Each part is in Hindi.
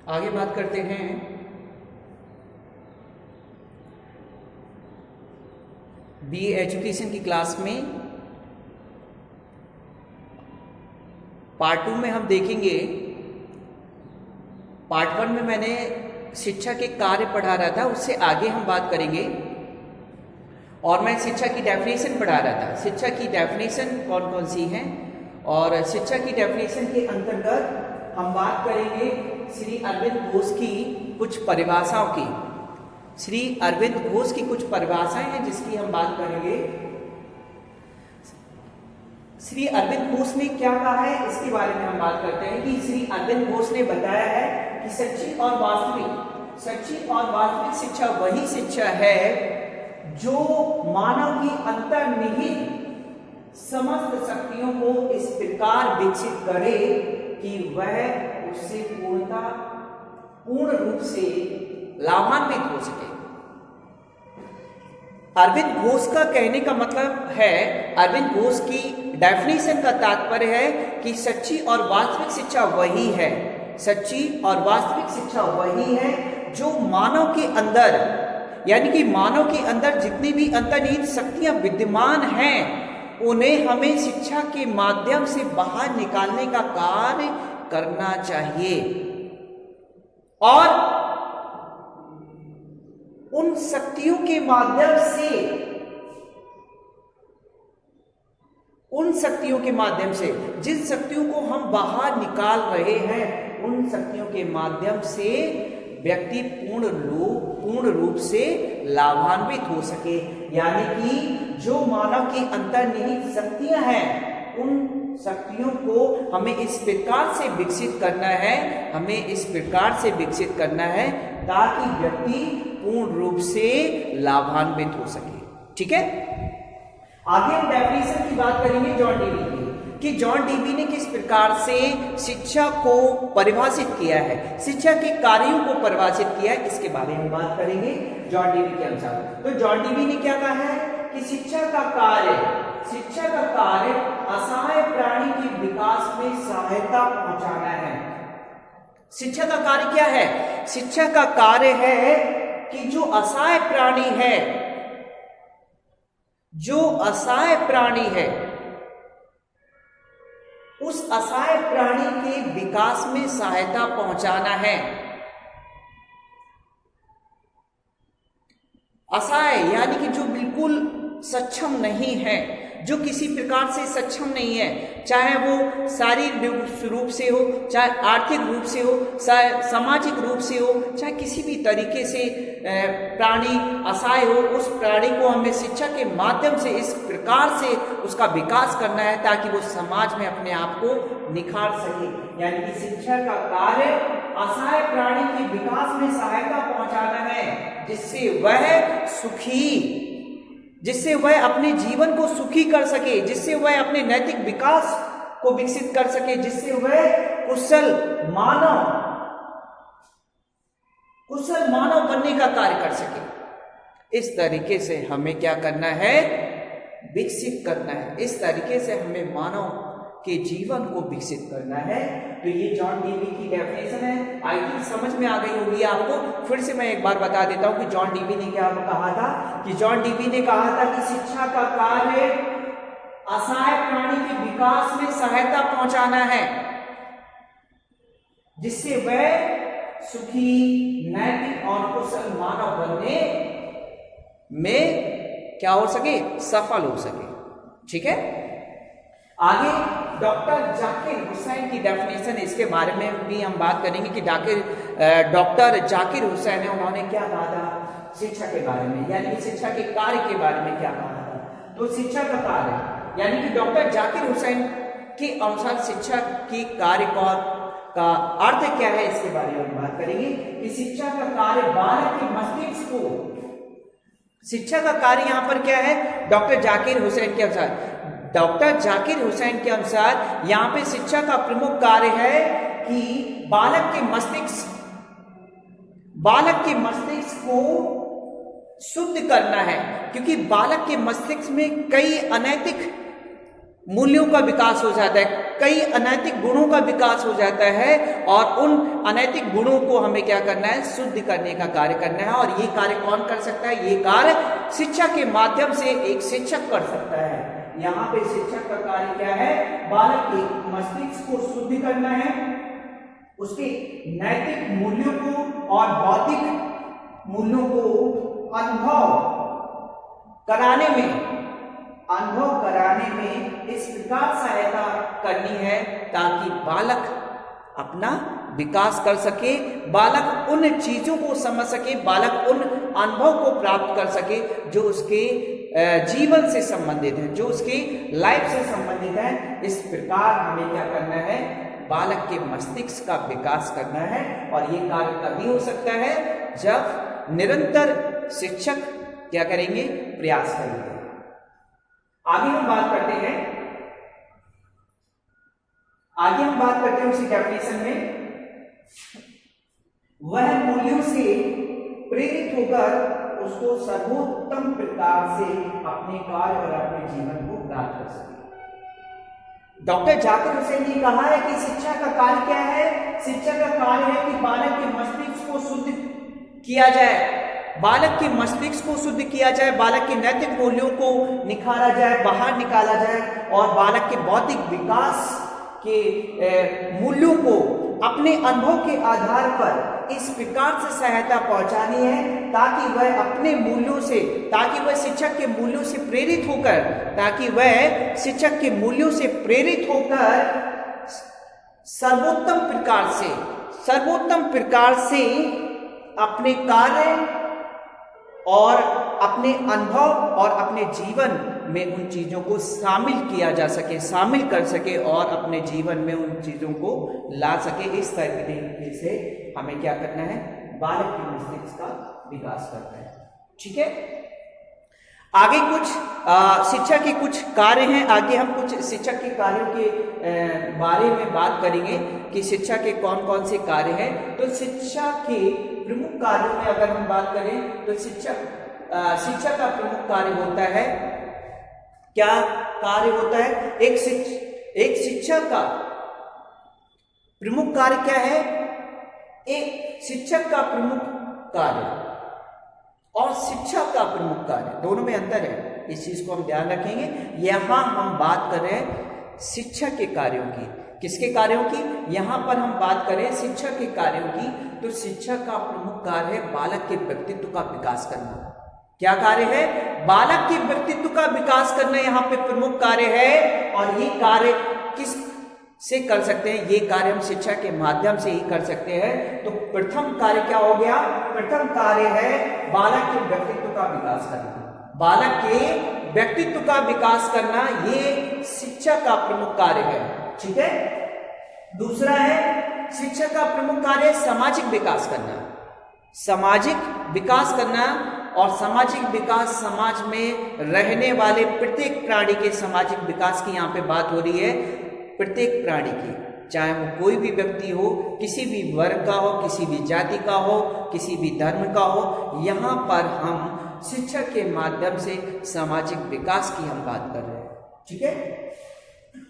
आगे बात करते हैं बीए एजुकेशन की क्लास में। पार्ट 2 में हम देखेंगे, पार्ट 1 में मैंने शिक्षा के कार्य पढ़ा रहा था, उससे आगे हम बात करेंगे। और मैं शिक्षा की डेफिनेशन पढ़ा रहा था। शिक्षा की डेफिनेशन कौन कौन सी हैं, और शिक्षा की डेफिनेशन के अंतर्गत हम बात करेंगे श्री अरविंद घोष की कुछ परिभाषाओं की। श्री अरविंद घोष की कुछ परिभाषाएं हैं जिसकी हम बात करेंगे। श्री अरविंद घोष ने क्या कहा है इसके बारे में हम बात करते हैं कि श्री अरविंद घोष ने बताया है कि सच्ची और वास्तविक शिक्षा वही शिक्षा है जो मानव की अंतर्निहित समस्त शक्तियों को इस प्रकार विकसित करे कि वह उससे पूर्ण रूप से लाभान्वित हो सके। अरविंद घोष का कहने का मतलब है, अरविंद घोष की डेफिनेशन का तात्पर्य है कि सच्ची और वास्तविक शिक्षा वही है, सच्ची और वास्तविक शिक्षा वही है जो मानव के अंदर, यानी कि मानव के अंदर जितनी भी अंतर्निहित शक्तियां विद्यमान हैं उन्हें हमें शिक्षा के माध्यम से बाहर निकालने का कार्य करना चाहिए, और उन शक्तियों के माध्यम से जिन शक्तियों को हम बाहर निकाल रहे हैं उन शक्तियों के माध्यम से व्यक्ति पूर्ण रूप से लाभान्वित हो सके। यानी कि जो मानव की अंतर्निहित शक्तियां हैं उन शक्तियों को हमें इस प्रकार से विकसित करना है ताकि व्यक्ति पूर्ण रूप से लाभान्वित हो सके। ठीक है, आगे हम डेफिनेशन की बात करेंगे जॉन डीवी की, कि जॉन डीवी ने किस प्रकार से शिक्षा को परिभाषित किया है, शिक्षा के कार्यों को परिभाषित किया है, इसके बारे में बात करेंगे जॉन डीवी के अनुसार। तो जॉन डीवी ने क्या कहा है कि शिक्षा का कार्य असहाय प्राणी के विकास में सहायता पहुंचाना है। शिक्षा का कार्य क्या है? शिक्षा का कार्य है कि जो असहाय प्राणी है उस असहाय प्राणी के विकास में सहायता पहुंचाना है। असहाय यानी कि जो बिल्कुल सक्षम नहीं है, जो किसी प्रकार से सक्षम नहीं है, चाहे वो शारीरिक रूप से हो, चाहे आर्थिक रूप से हो, चाहे सामाजिक रूप से हो, चाहे किसी भी तरीके से प्राणी असहाय हो, उस प्राणी को हमें शिक्षा के माध्यम से इस प्रकार से उसका विकास करना है ताकि वो समाज में अपने आप को निखार सके। यानी कि शिक्षा का कार्य असहाय प्राणी के विकास में सहायता पहुंचाना है, जिससे वह अपने जीवन को सुखी कर सके, जिससे वह अपने नैतिक विकास को विकसित कर सके, जिससे वह कुशल मानव बनने का कार्य कर सके। इस तरीके से हमें क्या करना है? विकसित करना है। इस तरीके से हमें मानव के जीवन को विकसित करना है। तो ये जॉन डीवी की डेफिनेशन है। आई थिंक समझ में आ गई होगी आपको। फिर से मैं एक बार बता देता हूं कि जॉन डीवी ने क्या कहा था, कि जॉन डीवी ने कहा था कि शिक्षा का कार्य असहाय प्राणी के विकास में सहायता पहुंचाना है, जिससे वह सुखी, नैतिक और कुशल मानव बनने में क्या हो सके? सफल हो सके। ठीक है, आगे डॉक्टर जाकिर हुसैन की डेफिनेशन, इसके बारे में भी हम बात करेंगे कि डॉक्टर जाकिर हुसैन है, उन्होंने क्या कहा था शिक्षा के बारे में, यानी कि शिक्षा के कार्य के बारे में क्या कहा था। तो शिक्षा का कार्य यानी कि डॉक्टर जाकिर हुसैन के अनुसार शिक्षा की कार्य का अर्थ क्या है, इसके बारे में हम बात करेंगे कि शिक्षा का कार्य बालक के मस्तिष्क को, शिक्षा का कार्य यहां पर क्या है डॉक्टर जाकिर हुसैन के अनुसार यहां पे शिक्षा का प्रमुख कार्य है कि बालक के मस्तिष्क को शुद्ध करना है, क्योंकि बालक के मस्तिष्क में कई अनैतिक मूल्यों का विकास हो जाता है, कई अनैतिक गुणों का विकास हो जाता है, और उन अनैतिक गुणों को हमें क्या करना है, शुद्ध करने का कार्य करना है। और ये कार्य कौन कर सकता है, ये कार्य शिक्षा के माध्यम से एक शिक्षक कर सकता है। यहाँ पे शिक्षक का कार्य क्या है, बालक के मस्तिष्क को शुद्ध करना है, उसके नैतिक मूल्यों को और बौद्धिक मूल्यों को अनुभव कराने में इस प्रकार सहायता करनी है ताकि बालक अपना विकास कर सके, बालक उन चीजों को समझ सके, बालक उन अनुभव को प्राप्त कर सके जो उसके जीवन से संबंधित है, जो उसकी लाइफ से संबंधित है। इस प्रकार हमें क्या करना है, बालक के मस्तिष्क का विकास करना है। और ये कार्य तभी हो सकता है जब निरंतर शिक्षक क्या करेंगे, प्रयास करेंगे। आगे हम बात करते हैं उसी डेफिनेशन में, वह मूल्यों से प्रेरित होकर उसको सर्वोत्तम प्रकार से अपने कार्य और अपने जीवन को प्राप्त कर सके। डॉक्टर जाकिर हुसैन ने कहा है कि शिक्षा का कार्य क्या है, शिक्षा का कार्य है कि बालक के मस्तिष्क को शुद्ध किया जाए, बालक के मस्तिष्क को शुद्ध किया जाए, बालक के नैतिक मूल्यों को निखारा जाए, बाहर निकाला जाए, और बालक के बौद्धिक विकास के मूल्यों को अपने अनुभव के आधार पर इस प्रकार से सहायता पहुंचानी है ताकि वह अपने मूल्यों से, ताकि वह शिक्षक के मूल्यों से प्रेरित होकर सर्वोत्तम प्रकार से अपने कार्य और अपने अनुभव और अपने जीवन में उन चीजों को शामिल कर सके और अपने जीवन में उन चीजों को ला सके। इस तरीके से हमें क्या करना है, बालक के मस्तिष्क का विकास करना है। ठीक है, आगे कुछ शिक्षा के कुछ कार्य हैं। आगे हम कुछ शिक्षा के कार्यों के बारे में बात करेंगे कि शिक्षा के कौन कौन से कार्य हैं। तो शिक्षा के प्रमुख कार्यों में अगर हम बात करें तो शिक्षा का प्रमुख कार्य होता है, क्या कार्य होता है, एक शिक्षा का प्रमुख कार्य क्या है, एक शिक्षक का प्रमुख कार्य और शिक्षा का प्रमुख कार्य, दोनों में अंतर है, इस चीज को हम ध्यान रखेंगे। यहां हम बात कर रहे हैं शिक्षा के कार्यों की, किसके कार्यों की, यहां पर हम बात करें शिक्षा के कार्यों की, तो शिक्षा का प्रमुख कार्य है बालक के व्यक्तित्व का विकास करना। क्या कार्य है, बालक के व्यक्तित्व का विकास करना यहां पे प्रमुख कार्य है। और ये कार्य किस से कर सकते हैं, ये कार्य हम शिक्षा के माध्यम से ही कर सकते हैं। तो प्रथम कार्य क्या हो गया, प्रथम कार्य है बालक के व्यक्तित्व का विकास करना, बालक के व्यक्तित्व का विकास करना, ये शिक्षा का प्रमुख कार्य है। ठीक है, दूसरा है शिक्षा का प्रमुख कार्य सामाजिक विकास करना, सामाजिक विकास करना। और सामाजिक विकास, समाज में रहने वाले प्रत्येक प्राणी के सामाजिक विकास की यहाँ पे बात हो रही है, प्रत्येक प्राणी की, चाहे वो कोई भी व्यक्ति हो, किसी भी वर्ग का हो, किसी भी जाति का हो, किसी भी धर्म का हो, यहाँ पर हम शिक्षा के माध्यम से सामाजिक विकास की हम बात कर रहे हैं। ठीक है,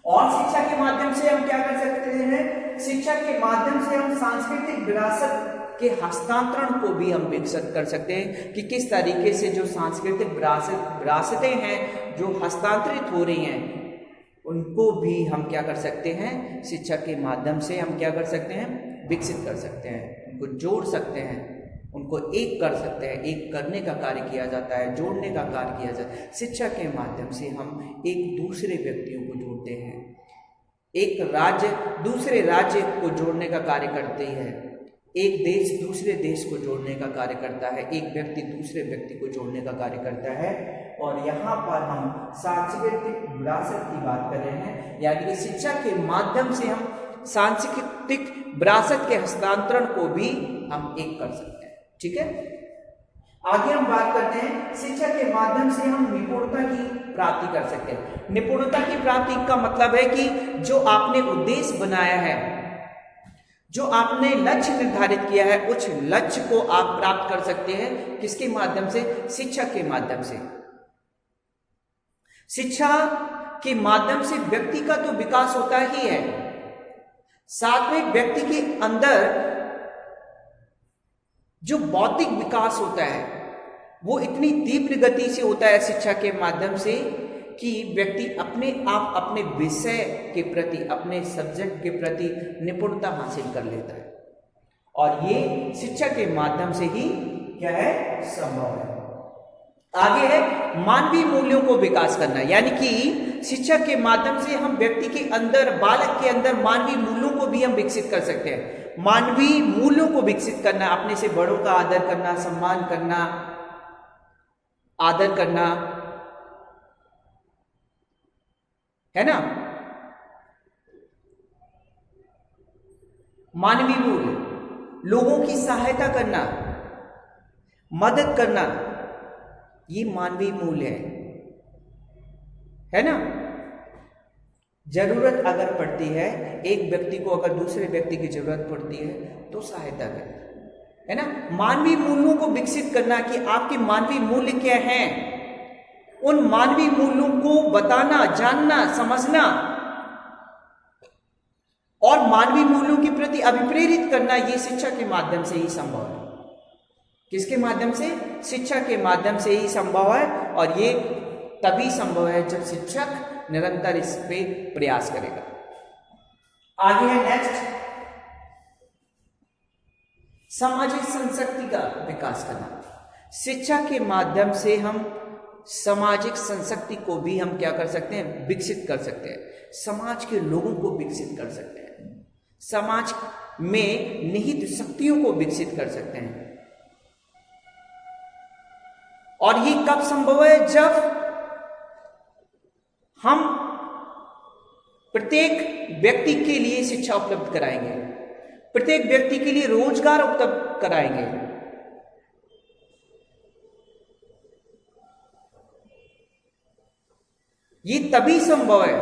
और शिक्षा के माध्यम से हम क्या कर सकते हैं, शिक्षा के माध्यम से हम सांस्कृतिक विरासत के हस्तांतरण को भी हम विकसित कर सकते हैं कि किस तरीके से जो सांस्कृतिक विरासतें हैं जो हस्तांतरित हो रही हैं उनको भी हम क्या कर सकते हैं, शिक्षा के माध्यम से हम क्या कर सकते हैं, विकसित कर सकते हैं, उनको जोड़ सकते हैं, उनको एक कर सकते हैं। एक करने का कार्य किया जाता है, जोड़ने का कार्य किया जाता है। शिक्षा के माध्यम से हम एक दूसरे व्यक्तियों को जोड़ते हैं, एक राज्य दूसरे राज्य को जोड़ने का कार्य करते हैं, एक देश दूसरे देश को जोड़ने का कार्य करता है, एक व्यक्ति दूसरे व्यक्ति को जोड़ने का कार्य करता है। और यहाँ पर हम सांस्कृतिक विरासत की बात कर रहे हैं, यानी कि शिक्षा के माध्यम से हम सांस्कृतिक विरासत के हस्तांतरण को भी हम एक कर सकते हैं। ठीक है, आगे हम बात करते हैं शिक्षा के माध्यम से हम निपुणता की प्राप्ति कर सकते हैं। निपुणता की प्राप्ति का मतलब है कि जो आपने उद्देश्य बनाया है, जो आपने लक्ष्य निर्धारित किया है, उस लक्ष्य को आप प्राप्त कर सकते हैं किसके माध्यम से, शिक्षा के माध्यम से। शिक्षा के माध्यम से व्यक्ति का तो विकास होता ही है, साथ में व्यक्ति के अंदर जो बौद्धिक विकास होता है वो इतनी तीव्र गति से होता है शिक्षा के माध्यम से कि व्यक्ति अपने आप अपने विषय के प्रति, अपने सब्जेक्ट के प्रति निपुणता हासिल कर लेता है, और ये शिक्षा के माध्यम से ही क्या है, संभव है। आगे है मानवीय मूल्यों को विकास करना, यानी कि शिक्षा के माध्यम से हम व्यक्ति के अंदर, बालक के अंदर मानवीय मूल्यों को भी हम विकसित कर सकते हैं। मानवीय मूल्यों को विकसित करना, अपने से बड़ों का आदर करना, सम्मान करना, आदर करना, है ना। मानवीय मूल्य, लोगों की सहायता करना, मदद करना, ये मानवीय मूल्य है ना। जरूरत अगर पड़ती है, एक व्यक्ति को अगर दूसरे व्यक्ति की जरूरत पड़ती है तो सहायता करना, है ना। मानवीय मूल्यों को विकसित करना कि आपके मानवीय मूल्य क्या हैं, उन मानवीय मूल्यों को बताना, जानना, समझना और मानवीय मूल्यों के प्रति अभिप्रेरित करना, ये शिक्षा के माध्यम से ही संभव है। किसके माध्यम से? शिक्षा के माध्यम से ही संभव है, और ये तभी संभव है जब शिक्षक निरंतर इस पे प्रयास करेगा। आगे है नेक्स्ट, सामाजिक संस्कृति का विकास करना। शिक्षा के माध्यम से हम सामाजिक संस्कृति को भी हम क्या कर सकते हैं, विकसित कर सकते हैं। समाज के लोगों को विकसित कर सकते हैं, समाज में निहित शक्तियों को विकसित कर सकते हैं। और ये कब संभव है? जब हम प्रत्येक व्यक्ति के लिए शिक्षा उपलब्ध कराएंगे, प्रत्येक व्यक्ति के लिए रोजगार उपलब्ध कराएंगे, ये तभी संभव है।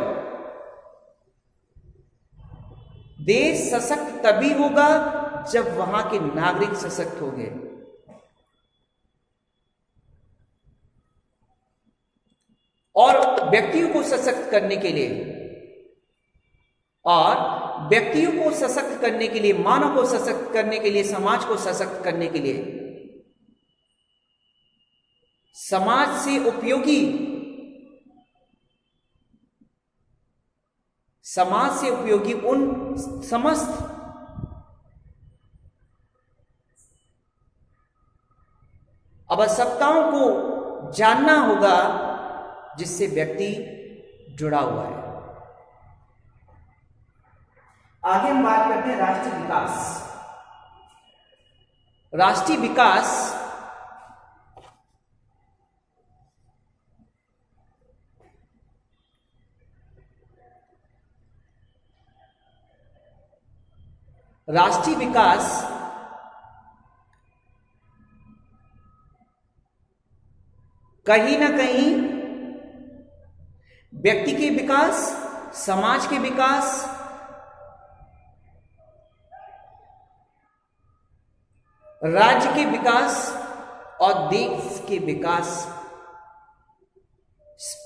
देश सशक्त तभी होगा जब वहां के नागरिक सशक्त होंगे। और व्यक्तियों को सशक्त करने के लिए, और व्यक्तियों को सशक्त करने के लिए, मानव को सशक्त करने के लिए, समाज को सशक्त करने के लिए, समाज से उपयोगी, समाज से उपयोगी उन समस्त आवश्यकताओं को जानना होगा जिससे व्यक्ति जुड़ा हुआ है। आगे हम बात करते हैं राष्ट्रीय विकास। राष्ट्रीय विकास राष्ट्रीय विकास कहीं ना कहीं व्यक्ति के विकास, समाज के विकास, राज्य के विकास और देश के विकास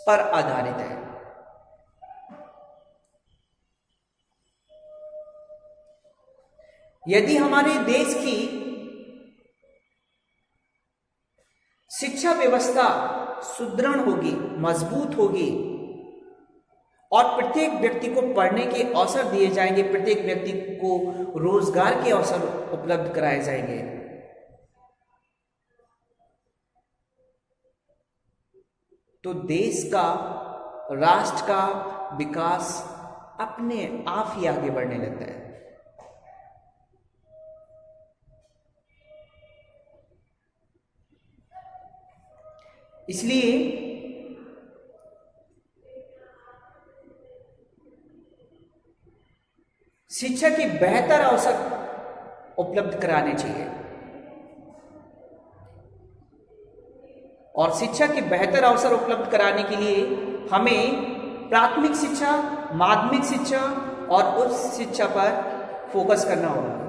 पर आधारित है। यदि हमारे देश की शिक्षा व्यवस्था सुदृढ़ होगी, मजबूत होगी, और प्रत्येक व्यक्ति को पढ़ने के अवसर दिए जाएंगे, प्रत्येक व्यक्ति को रोजगार के अवसर उपलब्ध कराए जाएंगे, तो देश का, राष्ट्र का विकास अपने आप ही आगे बढ़ने लगता है। इसलिए शिक्षा के बेहतर अवसर उपलब्ध कराने चाहिए, और शिक्षा के बेहतर अवसर उपलब्ध कराने के लिए हमें प्राथमिक शिक्षा, माध्यमिक शिक्षा और उच्च शिक्षा पर फोकस करना होगा।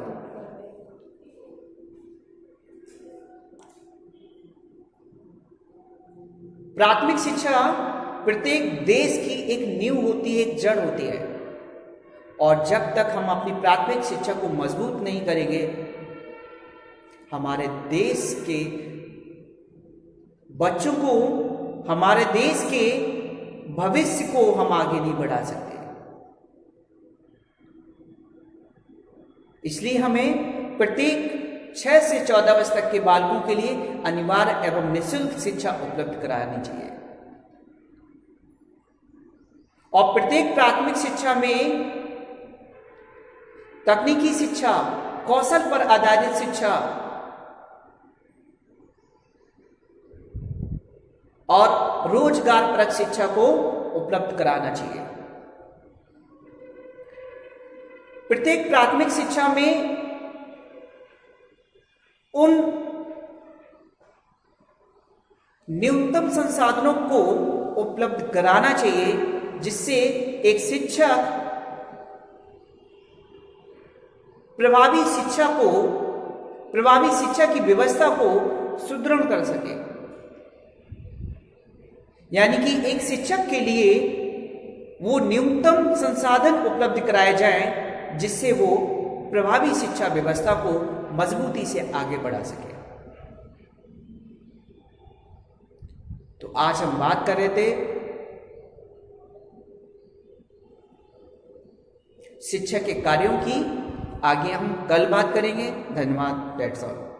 प्राथमिक शिक्षा प्रत्येक देश की एक नींव होती है, एक जड़ होती है, और जब तक हम अपनी प्राथमिक शिक्षा को मजबूत नहीं करेंगे, हमारे देश के बच्चों को, हमारे देश के भविष्य को हम आगे नहीं बढ़ा सकते। इसलिए हमें प्रत्येक 6 से 14 वर्ष तक के बालकों के लिए अनिवार्य एवं निःशुल्क शिक्षा उपलब्ध करानी चाहिए, और प्रत्येक प्राथमिक शिक्षा में तकनीकी शिक्षा, कौशल पर आधारित शिक्षा और रोजगारपरक शिक्षा को उपलब्ध कराना चाहिए। प्रत्येक प्राथमिक शिक्षा में उन न्यूनतम संसाधनों को उपलब्ध कराना चाहिए जिससे एक शिक्षक प्रभावी शिक्षा की व्यवस्था को सुदृढ़ कर सके। यानी कि एक शिक्षक के लिए वो न्यूनतम संसाधन उपलब्ध कराए जाएं जिससे वो प्रभावी शिक्षा व्यवस्था को मजबूती से आगे बढ़ा सके। तो आज हम बात कर रहे थे शिक्षा के कार्यों की। आगे हम कल बात करेंगे। धन्यवाद। That's all.